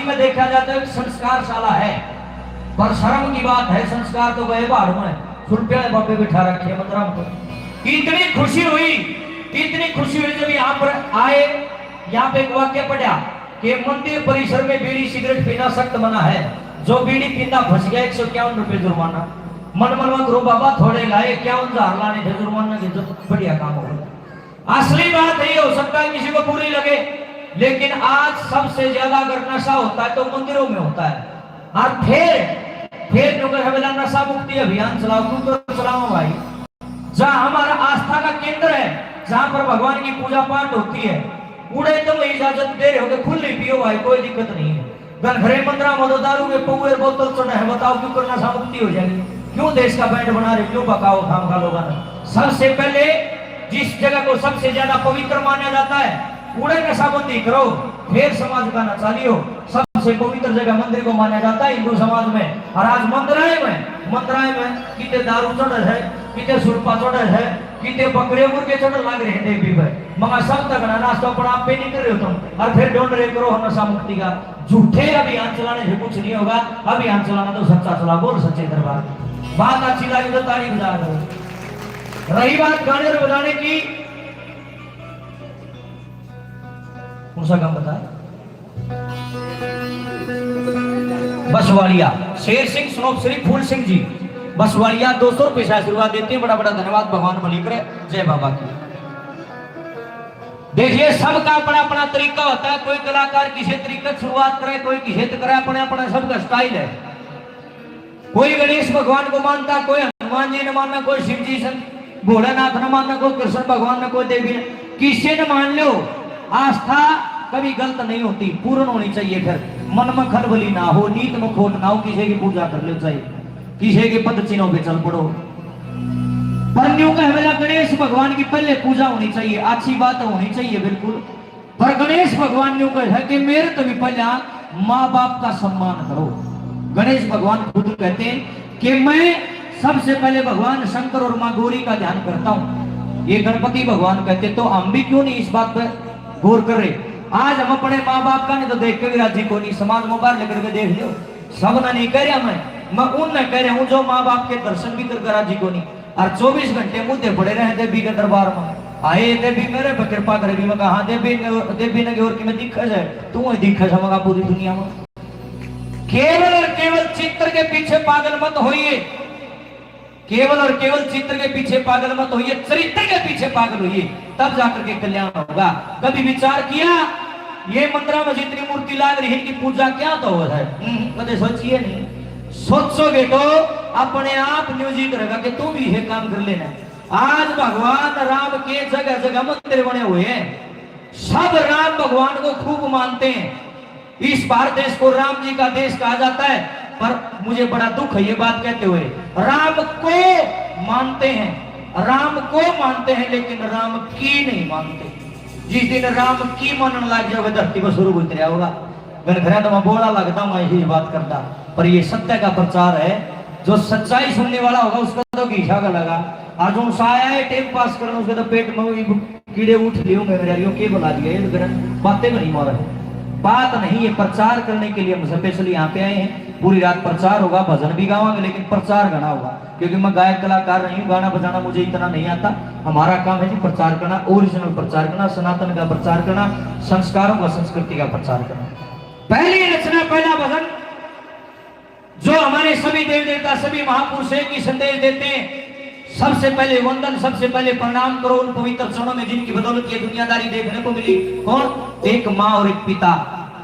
में देखा जाता है संस्कारशाला है, पर शर्म की बात है संस्कार तो गए बाहर में सुल्पिया बाबे बिठा रखे मंदिर को। इतनी खुशी हुई जब यहाँ पर आए, यहाँ पे एक वाक्य पढ़ा कि मंदिर परिसर में बीड़ी सिगरेट पीना सख्त मना है, जो बीड़ी पीता फंस गया 151 रुपए जुर्माना। मन करो बाबा थोड़े लाए 51,000 लाने थे जुर्माना की, जो बढ़िया काम हो। असली बात यही हो सकता है किसी को बुरी लगे, लेकिन आज सबसे ज्यादा अगर नशा होता है तो मंदिरों में होता है। और फिर जो हमें नशा मुक्ति अभियान चलाओ, तुम तो चलाओ भाई, जहां हमारा आस्था का केंद्र है, जहां पर भगवान की पूजा पाठ होती है, उड़े तुम इजाजत दे रहे हो कि खुली पियो भाई, कोई दिक्कत नहीं है। घरे 15 मदो दारू के पौए बोतल चढ़े है, बताओ क्यों करना नशा मुक्ति हो जाएगी? क्यों देश का बैंड बना रहे, क्यों बकाओ खाम खा लोग? सबसे पहले जिस जगह को सबसे ज्यादा पवित्र माना जाता है, कूड़े नशाबंदी करो, फिर समाज का नशा लियो। सबसे पवित्र जगह मंदिर को माना जाता है हिंदू समाज में। और आज मंदिराए में कितने दारू चढ़ है, कितने सुरपा चढ़ है, कितने बकरे मुर्गे चढ़ लग रहे हैं देवी पे, मगर सब तक नाश्ता पर आप पे नहीं कर रहे हो तुम, और फिर ढूंढ रहे करो नशा मुक्ति का। झूठे अभियान चलाने से कुछ नहीं होगा, अभियान चलाना तो सच्चा चला, बोल सच्चे दरबार। बात अच्छी लगी तो ताली बजा दो। रही बात गाने और बजाने की, कौन सा काम बताया? बसवाड़िया शेर सिंह, स्नोप श्री फूल सिंह जी बसवाड़िया 200 रुपए से आशीर्वाद देते हैं, बड़ा बड़ा धन्यवाद, भगवान भली करे, जय बाबा की। देखिए सबका अपना अपना तरीका होता है, कोई कलाकार किसी तरीके से शुरुआत करे, कोई किसी करे, अपने अपना सबका स्टाइल है। कोई गणेश भगवान को मानता, कोई हनुमान जी ने मानना, कोई शिव जी से भोलेनाथ ने मानना, कोई कृष्ण भगवान ने, कोई देवी ने, किसी ने मान लो। आस्था कभी गलत नहीं होती, पूर्ण होनी चाहिए। फिर मन में खलबली ना हो, नीत में खोट ना हो, किसी की पूजा कर लो चाहिए, किसी के पद चिन्हों पे चल पड़ो। पर न्यू कहवेला गणेश भगवान की पहले पूजा होनी चाहिए, अच्छी बात होनी चाहिए बिल्कुल। पर गणेश भगवान न्यू कहे कि मेरे तो भी पहले माँ बाप का सम्मान करो। गणेश भगवान खुद कहते हैं कि मैं सबसे पहले भगवान शंकर और माँ गौरी का ध्यान करता हूँ। ये गणपति भगवान कहते, तो हम भी क्यों नहीं इस बात पर गौर कर रहे? आज हम अपने माँ बाप का नहीं तो देख के भी राजी को नहीं, समाज मोबाइल लेकर के देख लो, सब ना नहीं कह रहा, मैं उन न कह रहा हूँ जो माँ बाप के दर्शन भी कर राजी को नहीं, और 24 घंटे मुद्दे पड़े रहे देवी के दरबार में। आए देवी मेरे पर कृपा करेगी, मैं कहा देवी ने और कि मैं दिखा जाए, तू दिखा जाऊंगा पूरी दुनिया में। केवल और केवल चित्र के पीछे पागल मत होइए, केवल और केवल चित्र के पीछे पागल मत होइए, चरित्र के पीछे पागल होइए, तब जाकर के कल्याण होगा। कभी विचार किया ये मंदिर में जितनी मूर्ति लाग रही है इनकी पूजा क्या तो हो है? कभी सोचिए नहीं, सोचोगे तो अपने आप न्यूजी करेगा कि तुम भी ये काम कर लेना। आज भगवान राम के जगह जगह मंदिर बने हुए हैं, सब राम भगवान को खूब मानते हैं। इस भारत देश को राम जी का देश कहा जाता है, पर मुझे बड़ा दुख है ये बात कहते हुए। राम को मानते हैं लेकिन राम की नहीं मानते। जिस दिन राम की मानने लग जाओगे धरती पर शुरू उतरा होगा। मैंने घर तो मैं बोला लगता हूँ, मैं यही बात करता, पर ये सत्य का प्रचार है। जो सच्चाई सुनने वाला होगा उसका तो घीसा का लगा, और जो साया है टाइम पास करना उसके तो पेट में कीड़े उठ लिए होंगे। मेरे के बुला दिया, ये तो बातें नहीं मारा बात नहीं, ये प्रचार करने के लिए हम स्पेशली यहाँ पे आए हैं। पूरी रात प्रचार होगा, भजन भी गावांगे, लेकिन प्रचार गाना होगा, क्योंकि मैं गायक कलाकार नहीं हूँ, गाना बजाना मुझे इतना नहीं आता। हमारा काम है जी प्रचार करना, ओरिजिनल प्रचार करना, सनातन का प्रचार करना, संस्कारों का संस्कृति का प्रचार करना। पहली रचना, पहला भजन जो हमारे सभी देव देवता सभी महापुरुष की संदेश देते हैं। सबसे पहले वंदन, सबसे पहले प्रणाम करो उन पवित्र चरणों में जिनकी बदौलत ये दुनियादारी देखने को मिली। कौन? एक माँ और एक पिता।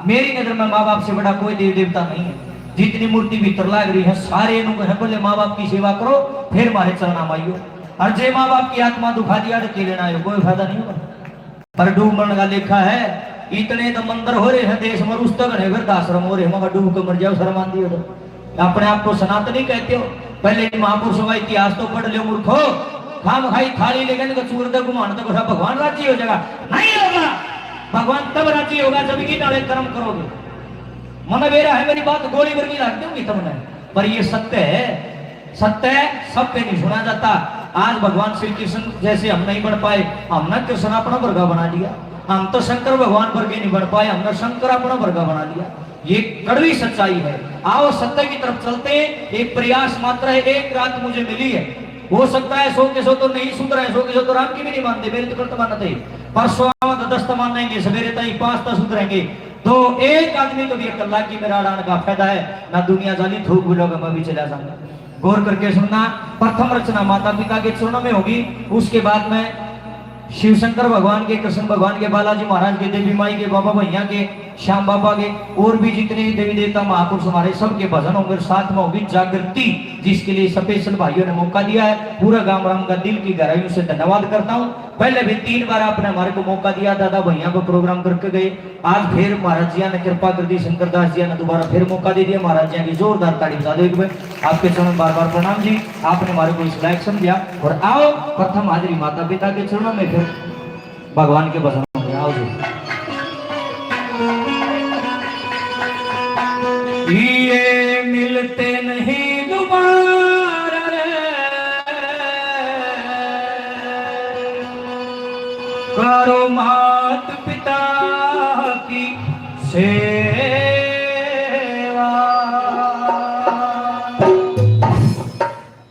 मेरी नजर में माँ बाप से बड़ा कोई देव देवता नहीं है। जितनी मूर्ति भीतर लाग रही है सारे पहले माँ बाप की सेवा करो, फिर मारे चरणा माइयो। और जे माँ बाप की आत्मा दुखा दिया के लेना है, कोई फायदा नहीं होगा। पर डूबने का लेखा है, इतने तो मंदिर हो रहे हैं देश में, उस तक वृद्धाश्रम हो रहे हैं, मगर डूब के मर जाओ शर्म आती हो। अपने आप को सनातनी कहते हो, पहले महापुरुषों का इतिहास तो पढ़ लो मूर्खो। खाम खाई थाली लेकर चूर दे घुमान तो भगवान राजी हो जाएगा? नहीं होगा। भगवान तब राजी होगा जब की नाले कर्म करोगे। मन बेरा है मेरी बात, गोली वर्गी लगती होगी तुमने, पर ये सत्य है। सत्य सब पे नहीं सुना जाता। आज भगवान श्री कृष्ण जैसे हम नहीं बढ़ पाए, हमने कृष्ण अपना वर्गा बना लिया। हम तो शंकर भगवान वर्गे नहीं बढ़ पाए, हमने शंकर अपना वर्गा बना लिया। ये कड़वी सच्चाई है। आओ सत्य की तरफ चलते हैं। एक प्रयास मात्र है, एक रात मुझे मिली है। हो सकता है 100 के 100 तो नहीं सुन रहे, 100 के 100 तो राम की भी नहीं मानते, मेरे तो गलत मानते ही। परसों तो 10 तो मानेंगे, सवेरे तक 5 तो सुधरेंगे। तो एक आदमी को भी अकल्ला की मेरा अड़ान का फायदा है ना, दुनिया जानी थूक भी लोग मैं भी चला जाऊंगा। गौर करके सुनना, प्रथम रचना माता पिता के चरणों में होगी, उसके बाद में शिव शंकर भगवान के, कृष्ण भगवान के, बालाजी महाराज के, देवी माई के, बाबा भैया के, श्याम बाबा के, और भी जितने देवी देवता महापुरुष हमारे सबके भजन होंगे। साथ में होगी जागृति, जिसके लिए स्पेशल भाइयों ने मौका दिया है। पूरा गांव राम का दिल की गहराइयों से धन्यवाद करता हूं। पहले भी 3 बार आपने हमारे को मौका दिया, दादा भैया को प्रोग्राम करके गए। आज फिर महाराज जी ने कृपा कर दी, शंकर दास जी ने दोबारा फिर मौका दे दिया। महाराज जी की जोरदार ताड़ी बजा दो एक बार। आपके चरणों बार बार प्रणाम जी, आपने हमारे को इस लायक समझा। और आओ प्रथम हाजिरी माता पिता के चरणों में, फिर भगवान के भजन होंगे। आओ जी। ये मिलते नहीं दोबारा रे, करो मात पिता की सेवा।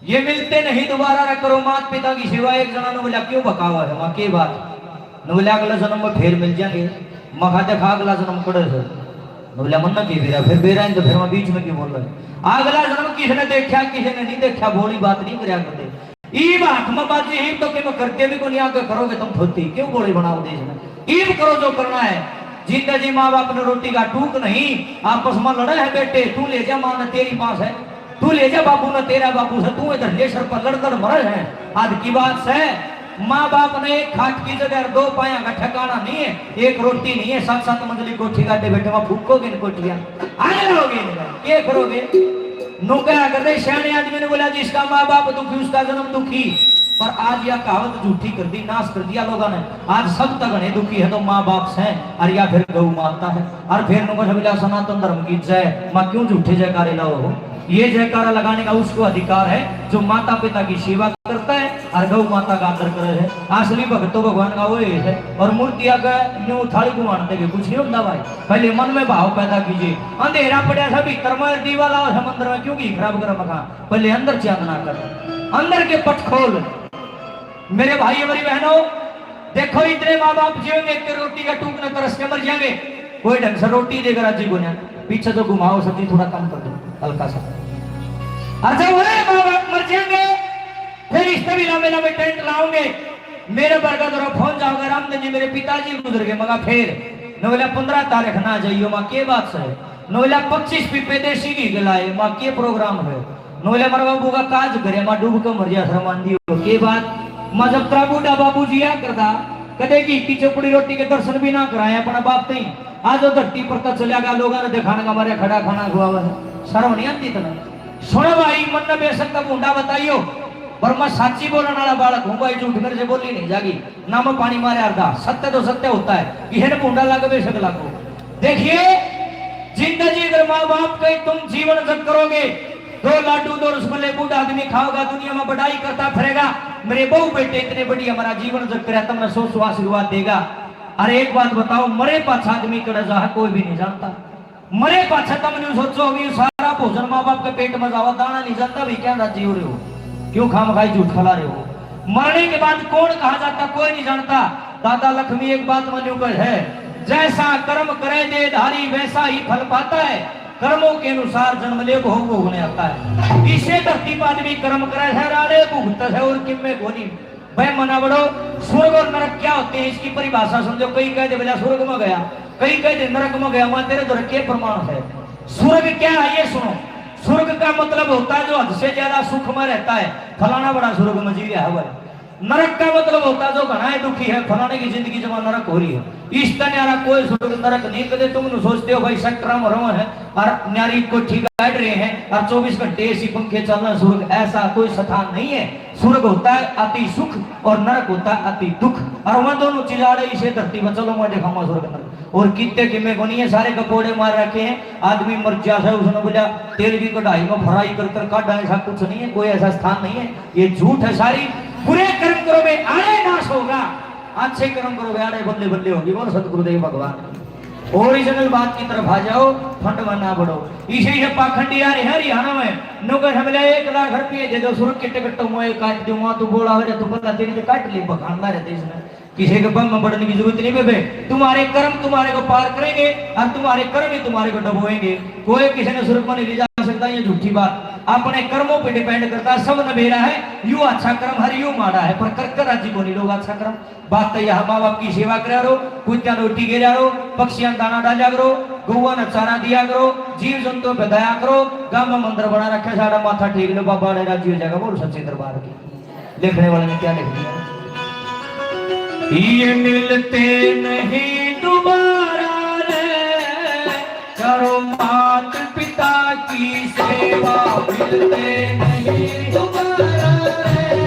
ये मिलते नहीं दोबारा रे, करो मात पिता की सेवा। एक जना ने बोला क्यों बकावा है माँ के बात, न बोले अगला जन्म में फिर मिल जाएंगे। मखा देखा अगला जन्म कड़े से बोला मन की बेरा, फिर बेरा तो फिर मैं बीच में क्यों बोल रहे। अगला जन्म किसी ने देखा किसी ने नहीं देखा, बोली बात नहीं करा करते। ईब हाथ में बाजी ही तो क्यों करते भी को नहीं आके करोगे तुम धोती क्यों बोली बनाओ देश में। ईब करो जो करना है। जिंदगी माँ बाप ने रोटी का टूक नहीं, आपस में लड़े है बेटे, तू ले जा माँ न तेरी पास है, तू ले जा बाबू न तेरा बाबू है, तू इधर लेसर पर लड़कर मरे है। आज की बात है, माँ बाप ने एक खाट की जगह 2 पाया का ठिकाना नहीं है, एक रोटी नहीं है, 7-7 मंजिली कोठी गाटे बैठे वहां फूकोगे इन कोठियां आगे लोगे क्या करोगे। नौकरा कर दे सियाने आदमी ने बोला जिसका माँ बाप दुखी उसका जन्म दुखी। पर आज यह कहावत झूठी कर दी, नाश कर दिया लोगों ने। आज सब तक घने दुखी है तो माँ बाप से, और या फिर गौ माता है, और फिर नुको सनातन धर्म की जय माँ क्यों झूठे जयकारे लाओ। ये जयकारा लगाने का उसको अधिकार है जो माता पिता की सेवा करता है और गौ माता का आदर करे है। असली भक्त तो भगवान का वही है। और मूर्तियां का न्यू थाली को मानते कि कुछ नहीं होता भाई, पहले मन में भाव पैदा कीजिए। अंधेरा पड़ा था भीतर में दीवा लाओ समंदर में क्यों खराब कर मकान, पहले अंदर चांदना कर, अंदर के पट खोल। मेरे भाई मेरी बहनों देखो, इतने माँ बाप जियोगे एक रोटी का टूक न तरस के मर जाएंगे। कोई ढंग से रोटी देकर आज को पीछे तो घुमाओ सब्जी थोड़ा कम कर दो हल्का सा। अच्छा वो माँ बाप मर जाएंगे, फिर इस तरह लंबे लंबे टेंट लाओगे। मेरे बरगा दौरा फोन जाओगे, रामदेव जी मेरे पिताजी गुजर गए, मगा फिर नोला 15 तारीख ना जाइयो माँ के बात से, नोला 25 पीपे देसी घी गलाए माँ के प्रोग्राम है, नोला मर बाबू का काज करे माँ डूब कर मर जा शर्मान दियो के बात। माँ जब तरा बूढ़ा बाबू जी या करता कदे घी की चौपड़ी रोटी के दर्शन भी ना कराए अपना बाप नहीं। आज धरती पर तो चलिया गया, लोगों ने दिखाने का मारे खड़ा खाना खुआ शर्म नहीं आती तुम्हें। सुनो भाई मन में बेशक का बूढ़ा बताइयो, पर मैं साची बोलने वाला बालक हूँ भाई, झूठ मेरे से बोली नहीं जागी ना। मैं पानी मारे अर्धा, सत्य तो सत्य होता है, यह बूढ़ा लागे बेशक लागो। देखिए जिंदगी अगर माँ बाप के तुम जीवन जग करोगे, 2 लाडू 2 रसगुल्ले बूढ़ा आदमी खाओगा, दुनिया में बढ़ाई करता फिरेगा, मेरे बहु बेटे इतने बड़ी हमारा जीवन जग करे, तुमने 100 आशीर्वाद देगा। अरे एक बात बताओ, मरे पाछा आदमी कड़ा जा कोई भी नहीं जानता। मरे पाछा तुमने सोचो अभी सारा भोजन माँ बाप के पेट में जावा, दाना नहीं जानता भी क्या जी हो रहे हो, क्यों खाम खाई झूठ खला रहे हो। मरने के बाद कौन कहा जाता कोई नहीं जानता। दादा लक्ष्मी एक बात मनु कर है, जैसा कर्म करे दे धारी वैसा ही फल पाता है, कर्मों के अनुसार जन्म ले भोग भोगने आता है। इसे धरती पर आदमी कर्म करे है राड़े भुगत है और किम्मे गोनी भाई मना बड़ो। स्वर्ग और नरक क्या होते हैं इसकी परिभाषा समझो। कई कह दे बोला स्वर्ग में गया, कई कह दे नरक में गया, वहां तेरे द्वारा क्या प्रमाण है। स्वर्ग क्या है ये सुनो, स्वर्ग का मतलब होता है जो हद से ज्यादा सुख में रहता है, फलाना बड़ा स्वर्ग में जी रहा है। नरक का मतलब होता है जो घना दुखी है, फलाने की जिंदगी जमा नरक हो रही है। इस तरह कोई स्वर्ग नरक नहीं कदे। तुम सोचते हो भाई सेक्टर में रहो है और न्यारी को ठीक बैठ रहे हैं और 24 घंटे ऐसी पंखे चल रहे हैं, स्वर्ग ऐसा कोई स्थान नहीं है। स्वर्ग होता है अति सुख और नरक होता है अति दुख, और वह दोनों चिल्लाड़े इसे धरती पर चलो मैं दिखाऊंगा स्वर्ग नरक। और कितने किमे को नहीं है, सारे कपोड़े मार रखे हैं, आदमी मर जाता है। उसने बोला तेल की कढ़ाई में फ्राई कर कर काटा, ऐसा कुछ नहीं है, कोई ऐसा स्थान नहीं है, ये झूठ है सारी। बुरे कर्म करो में आड़े नाश होगा, अच्छे कर्म करो आड़े बदले बदले होगी। बोल सतगुरुदेव भगवान। ओरिजिनल बात की तरफ आ जाओ, फंड में ना बढ़ो। इसे ये पाखंडी यार हरियाणा में नौकर हमले 1 लाख रुपये दे दो सुरख के टिकट तो मैं काट दूं वहां तू बोला हो तू पता तेरी तो काट ली बखान मारे देश में। किसी के बम में बढ़ने की जरूरत नहीं बेबे। तुम्हारे कर्म तुम्हारे को पार करेंगे और तुम्हारे कर्म ही तुम्हारे को डबोएंगे। कोई किसी ने सुरख में नहीं ले जा सकता, ये झूठी बात। अपने कर्मों पे डिपेंड करता है। सब नबेरा है, यू अच्छा कर्म हर यू माड़ा है, पर कर राज्य को नहीं लोग अच्छा कर्म। बात तो यह माँ बाप की सेवा करा रो, कुत्ता रोटी गिरा रो, पक्षियां दाना डाला करो, गौवा ने चारा दिया करो, जीव जंतुओं पे दया करो। गांव में मंदिर बना रखा, सारा माथा टेक लो, बाबा ने राज्य हो जाएगा। बोल सच्चे दरबार की। लिखने वाले ने क्या लिख दिया? ये मिलते नहीं दोबारा रे, करो मात पिता की सेवा। मिलते नहीं दोबारा रे,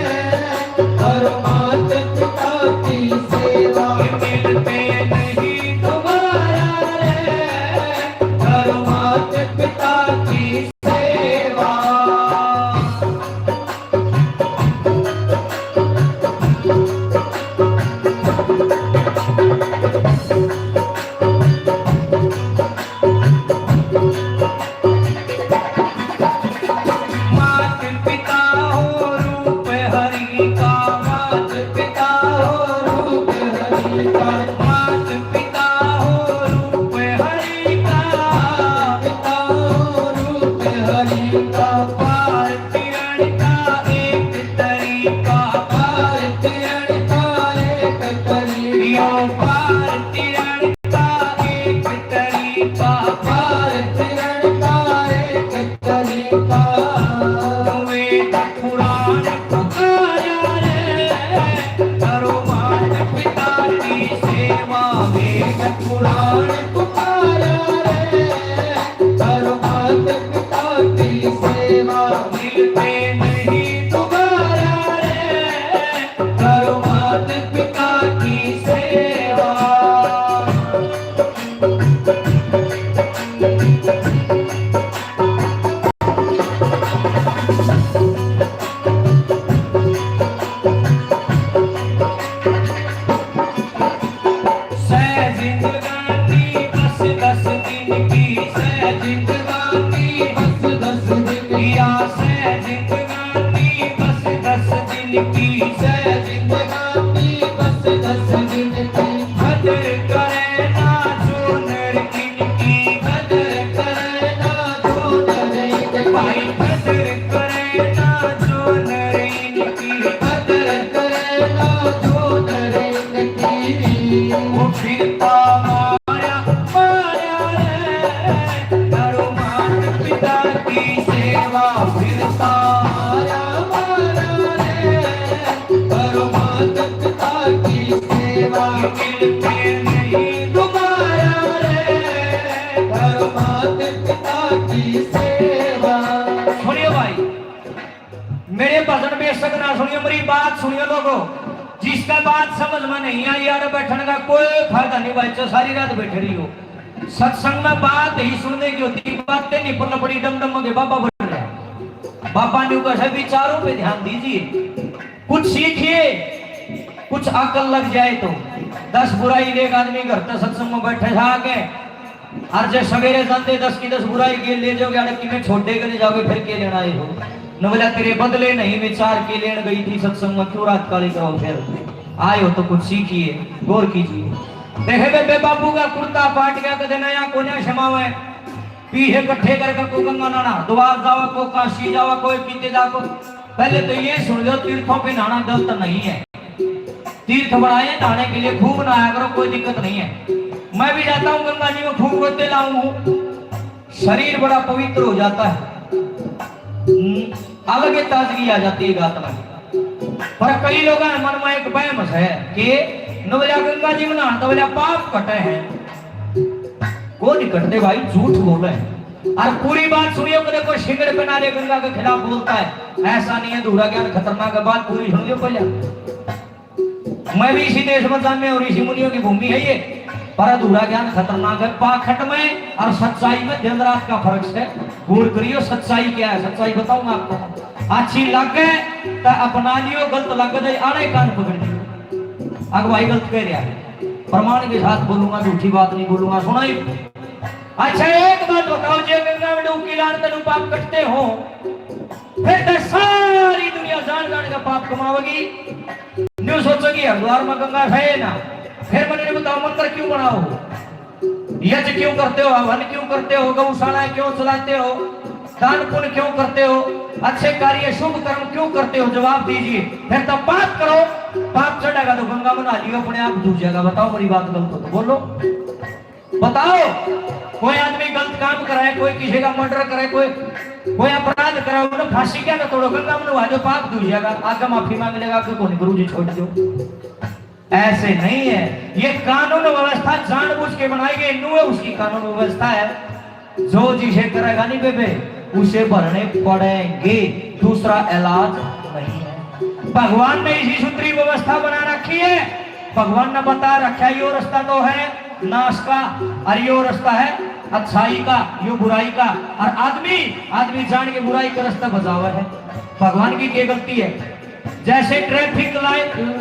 करो मात पिता की सेवा। मिलते नहीं दोबारा रे, करो मात पिता की सेवा। मेरे भजन बेशक ना सुनियो, मेरी बात सुनियो लोगों। जिसका बात समझ में नहीं आई यार बैठने का कोई फायदा नहीं भाई, जो सारी रात बैठे रही हो। सत्संग में बात ही सुनने की होती, बातें नहीं पड़ना पड़ी डम डम के बाबा बन रहे। बाबा ने कहा विचारों पे ध्यान दीजिए, कुछ सीखिए, कुछ अकल लग जाए तो। 10 बुराई एक आदमी घर तक सत्संग में बैठे जाके और जब सवेरे जानते 10 की 10 बुराई के ले जाओगे, अड़की में छोटे के जाओगे, फिर के लेना आए हो न बोला तेरे बदले नहीं विचार के लेन गई थी सत्संग में, क्यों रात काली करो? फिर आए हो तो कुछ सीखिए, गौर कीजिए। देखे बेबे बाबू का कुर्ता पाट गया कदे नया कोने क्षमावे पीछे इकट्ठे करके को गंगा नहाना, द्वार जावा को काशी जावा, कोई पीते जाको। पहले तो ये सुन लो, तीर्थों पे नहाना गलत नहीं है। तीर्थ बढ़ाए नहाने के लिए, खूब नहाया करो, कोई दिक्कत नहीं है। मैं भी जाता हूँ गंगा जी में, खूब रोते लाऊं, शरीर बड़ा पवित्र हो जाता है, अलग ताजगी आ जाती है गात में। पर कई लोग मन में एक वहम है कि नवला गंगा जी में नहा तो बोला पाप कटे हैं, को नहीं कटते भाई, झूठ बोले। और पूरी बात सुनियो, कदे कोई शिंगड़ पे नारे गंगा के खिलाफ बोलता है, ऐसा नहीं है। धूरा ज्ञान खतरनाक बात पूरी सुनियो पहले। मैं भी इसी देश में और ऋषि मुनियों की भूमि है ये, पर अधूरा ज्ञान खतरनाक है। पाखंड में और सच्चाई में दिन रात का फर्क है। गौर करियो सच्चाई क्या है, सच्चाई बताऊंगा आपको। अच्छी लगे तो अपना लियो, गलत लग जाए आड़े कान पकड़ लियो। अगवाई गलत कह रहा है, प्रमाण के साथ बोलूंगा, झूठी बात नहीं बोलूंगा। सुनाई। अच्छा एक बात बताओ, जे गंगा में डुबकी लान तेन पाप कटते हो, फिर तो सारी दुनिया जान जान का पाप कमाओगी। न्यू सोचोगी हरिद्वार में गंगा है ना, फिर मैंने बताओ मंदिर क्यों बनाओ, यज्ञ क्यों करते हो, हवन क्यों करते हो, गौशाला क्यों चलाते हो, दान पुण्य क्यों करते हो, अच्छे कार्य शुभ कर्म क्यों करते हो, जवाब दीजिए। फिर तो पाप करो, पाप चढ़ेगा तो गंगा में नहा लियो, अपने आप डूब जाएगा। बताओ मेरी बात गलत हो तो बोलो, बताओ। कोई आदमी गलत काम कराए, कोई किसी का मर्डर करे, कोई अपराध कराए, उन्हें फांसी क्या ना तोड़ो, गंगा में नहा दो, पाप डूब जाएगा। आगे माफी मांग लेगा कि कौन गुरु जी छोड़ दो। ऐसे नहीं है, ये कानून व्यवस्था जानबूझ के बनाई गई है, उसकी कानून व्यवस्था है। जो जिसे करेगा नहीं बेबे उसे भरने पड़ेंगे, दूसरा इलाज नहीं है। भगवान ने इसी सूत्री व्यवस्था बना रखी है। भगवान ने बता रखा है यो रास्ता तो है नाश का, और यो रास्ता है अच्छाई का, यो बुराई का। और आदमी जान के बुराई का रास्ता बजावा है। भगवान की क्या गलती है? जैसे ट्रैफिक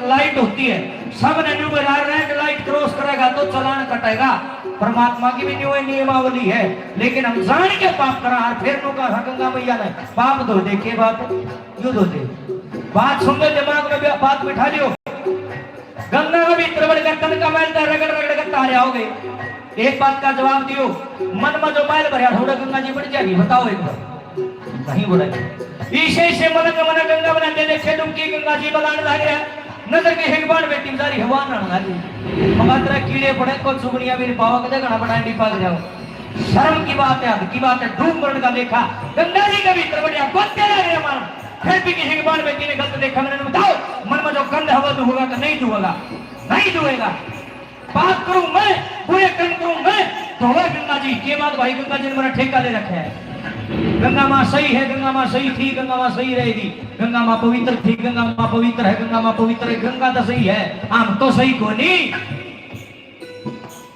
लाइट होती है, सब ने रेड लाइट क्रॉस करेगा तो चालान कटेगा। परमात्मा की भी नियमावली है, लेकिन हम जान के पाप करा, फिर गंगा मैया ने पाप धो दे के बात यू धो दे। बात सुन लो, दिमाग में बात बिठा लियो। गंगा में भी तन का मैल रगड़ रगड़ कर तारे आओगे। एक बात का जवाब दियो, मन में जो मैल भरिया थोड़ा गंगा जी बढ़ जाएगी, बताओ एक बार। नहीं बोलेंगे। ईशे से मन गंगा बनाते देखे डुबकी गंगा जी बनाने लग गया। नजर के हिगबान बेटी बेचारी हवा ना लगी, मगर कीड़े पड़े को चुगड़ियां भी पावा के घना बड़ा डिपा जाओ। शर्म की बात है, हद की बात है। डूब मरण का देखा गंगा जी के भीतर बढ़िया गोते लग रहे मन, फिर भी किसी हिगबान बेटी ने गलत देखा। मैंने बताओ मन में जो गंध हवा दुहोगा कि नहीं दुहेगा? नहीं दुहेगा। पाप करूं मैं, बुरे कर्म करूं मैं, तो गंगा जी के बाद भाई गंगा जी ने मेरा ठेका ले रखा है। गंगा माँ सही है, गंगा माँ सही थी, गंगा माँ सही रहेगी, गंगा माँ पवित्र थी, गंगा माँ पवित्र है, गंगा माँ पवित्र है। गंगा तो सही है, हम तो सही को नहीं।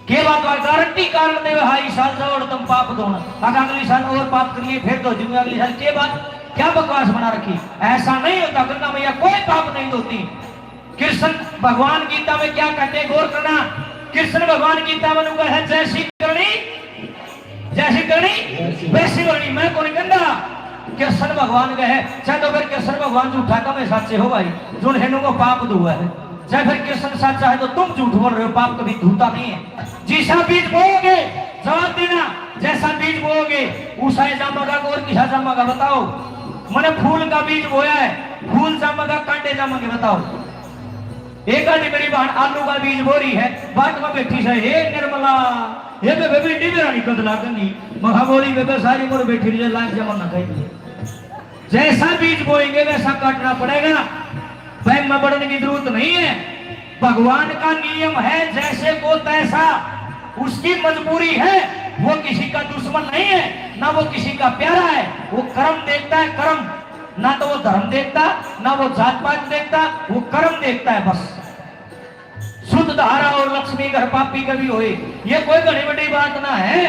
के बात गारंटी कारण दे हाई साल जाओ और तुम पाप दो ना, अगली साल और पाप करिए फिर तो दूंगा अगली साल। के बात क्या बकवास बना रखी? ऐसा नहीं होता। गंगा मैया कोई पाप नहीं होती। कृष्ण भगवान गीता में क्या कहते हैं, गौर करना। कृष्ण भगवान गीता में है जैसी करनी वैसी करनी, मैं कौन गंदा। कृष्ण भगवान कहे चाहे तो फिर कृष्ण भगवान झूठा का मैं सच्चे हो भाई, जो हेनु को पाप दुआ है। चाहे फिर कृष्ण सच्चा है तो तुम झूठ बोल रहे हो, पाप कभी धूता नहीं है। जैसा बीज बोओगे जवाब देना, जैसा बीज बोओगे उसा जमेगा और किसा जमेगा? बताओ। मैंने फूल का बीज बोया है, फूल जमेगा कांटे जमेंगे? बताओ। एक आदमी मेरी बहन आलू का बीज बो रही है, बाट में बैठी से, हे निर्मला ये बेबी डिबरा निकल लागेंगी, महा बोली बेबे सारी उम्र बैठी रही लाख जमा ना खाई। जैसा बीज बोएंगे वैसा काटना पड़ेगा, वह में बढ़ने की जरूरत नहीं है। भगवान का नियम है जैसे को तैसा, उसकी मजबूरी है। वो किसी का दुश्मन नहीं है, ना वो किसी का प्यारा है। वो कर्म देखता है, कर्म, ना तो वो धर्म देखता, ना वो जात पात देखता, वो कर्म देखता है बस। शुद्ध धारा और लक्ष्मी घर पापी कभी होए, ये कोई बड़ी बड़ी बात ना है।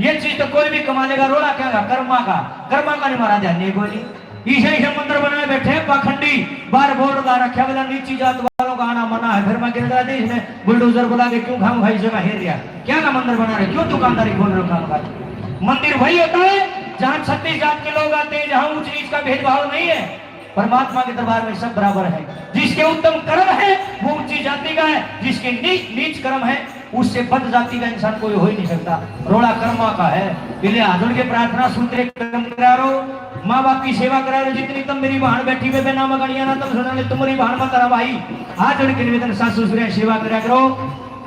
ये चीज तो कोई भी कमा लेगा, रोड़ा क्या कर्मा का नहीं मारा ध्यान कोई नहीं। ईशा मंदिर बनाए बैठे पाखंडी, बार बोर्ड लगा रखा बोला नीची जात वालों का आना मना है। फिर मैं गिरदा देश में बुलडोजर बुला के क्यों खाऊं भाई जगह हेर दिया, क्या ना मंदिर बना रहे, क्यों दुकानदारी खोल रहे हो? काम का मंदिर वही होता है जहां 36 जात के लोग आते हैं, जहां ऊंच नीच का भेदभाव नहीं है। परमात्मा के दरबार में सब बराबर है। जिसके उत्तम कर्म है वो ऊंची जाति का है, जिसके नीच कर्म है उससे बद जाति का इंसान कोई हो ही नहीं सकता। रोड़ा कर्मा का है। इसलिए हाजुड़ के प्रार्थना सूत्र कर्म करा रहो, माँ बाप की सेवा करा रहे। जितनी तुम मेरी बहन बैठी हुए नाम गणिया ना तुम सुना तुम्हारी बहन मत करा भाई। हाथ जोड़ के निवेदन सासू ससुर सेवा करा करो।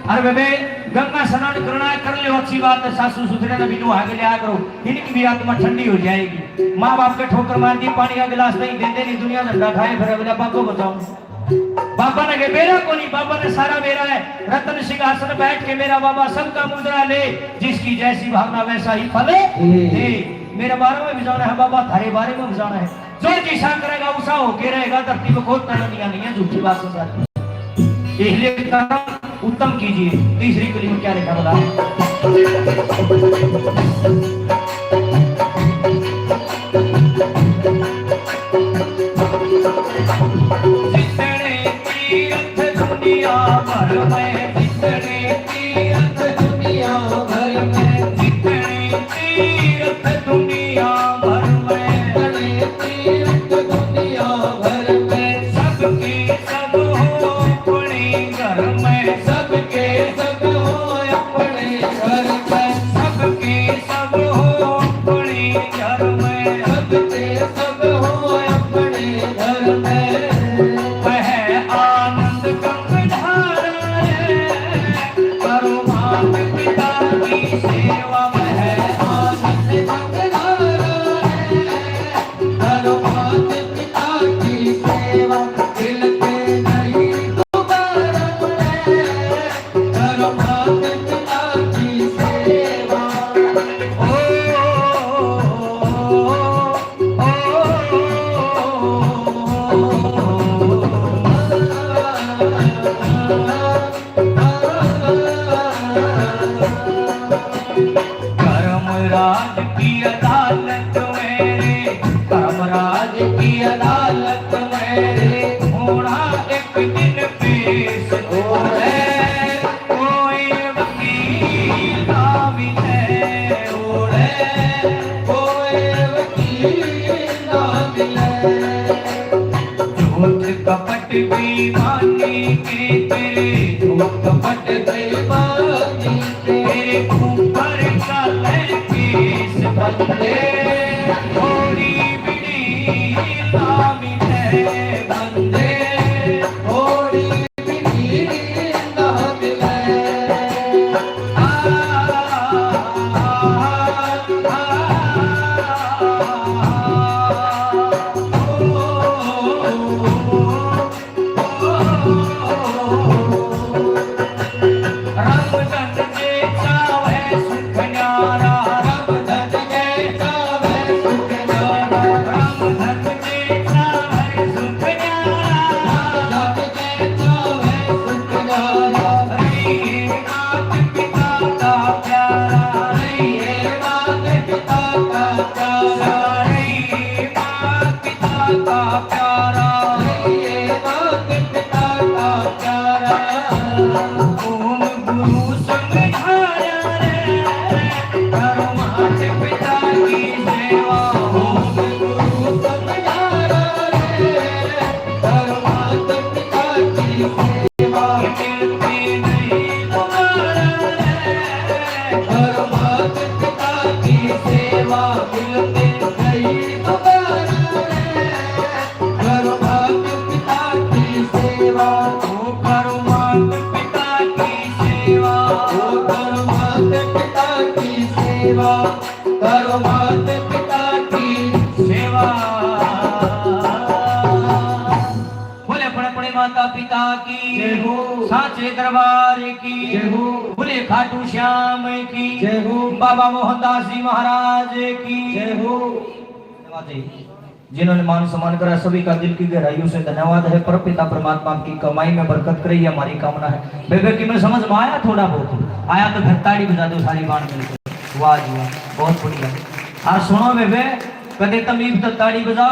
अरे बेबे गंगा स्नान करना कर ले, अच्छी बात है। सासू ससुर ने भी नुहा के लिया करो, इनकी भी आत्मा ठंडी हो जाएगी। माँ बाप के ठोकर मार दी, पानी का गिलास नहीं देते, नहीं दुनिया झंडा खाए फिर अगला बापो बताओ। बाबा ने मेरा को नहीं, बाबा ने सारा मेरा है। रतन सिंहासन बैठ के मेरा बाबा सबका मुद्रा ले, जिसकी जैसी भावना वैसा ही फल दे। मेरे बारे में भी जाना है बाबा, थारे बारे में भी जाना है। जो जैसा करेगा उसा होके रहेगा। धरती में खोदना नहीं है, झूठी बात सुन। इसलिए कर्म उत्तम कीजिए। तीसरी कली में क्या लिखा बोला? जितने तीर्थ दुनिया भर में तीर्थ दुनिया भर में, गणे तीर्थ दुनिया भर में, सबके सब हो अपने घर में, सबके सब हो अपने घर में, सबके सब हो अपने घर में, सबके सब हो अपने घर में। वह आनंद गंगाधारा रे, करो मात पिता की सेवा में, आनंद गंगाधारा है, करो मात पिता की सेवा, मिलते नहीं दोबारा है, करो मात पिता की सेवा। धर्मराज की अदालत मेरे, धर्मराज की अदालत मेरे, होना एक दिन पेश हो है, कोई वकील काबिल है ओढ़े, कोई वकील ना मिले, झूठ कपट बेईमानी के तेरे, झूठ कपट बेईमानी के तेरे ऊपर काले केस बंदे, थोड़ी बिड़ी नामी है बंदे, थोड़ी भी ना मिले। रामचंद्र जे चाहे सुख न्यारा, रामधन के चावे सुख न्यारा, रामचंद्र जे चाहे सुख न्यारा, रामधन के चावे सुख न्यारा। रहिए मात पिता का प्यारा, रहिए मात पिता का प्यारा, रहिए मात पिता का प्यारा, रहिए मात पिता का प्यारा। ओम गुरु समझाया रे, करो मात पिता की सेवा, ओम गुरु समझारा रे, करो मात पिता की सेवा। मिलते नहीं दोबारा रे, करो मात पिता की सेवा, मिलते नहीं दोबारा रे, करो मात पिता की सेवा। ओ करो मात पिता की सेवा, ओ करो मात पिता की सेवा, करो मात पिता की सेवा। बोले अपने माता पिता की, जय हो। साचे दरबार की, जय हो। बोले खाटू श्याम की, जय हो। बाबा मोहनदास जी महाराज की जय हो। धन्यवाद जी। जिन्होंने मान सम्मान करा सभी का दिल की गहराइयों से धन्यवाद है। पर पिता परमात्मा की कमाई में बरकत करे, ये हमारी कामना है। बेबे की मैं समझ में आया, थोड़ा बहुत आया तो फिर ताड़ी बजा दो सारी बाण मिलकर। वाह जी वाह, बहुत बढ़िया। हाँ सुनो बेबे, कदे तमीब तो ताड़ी बजाओ।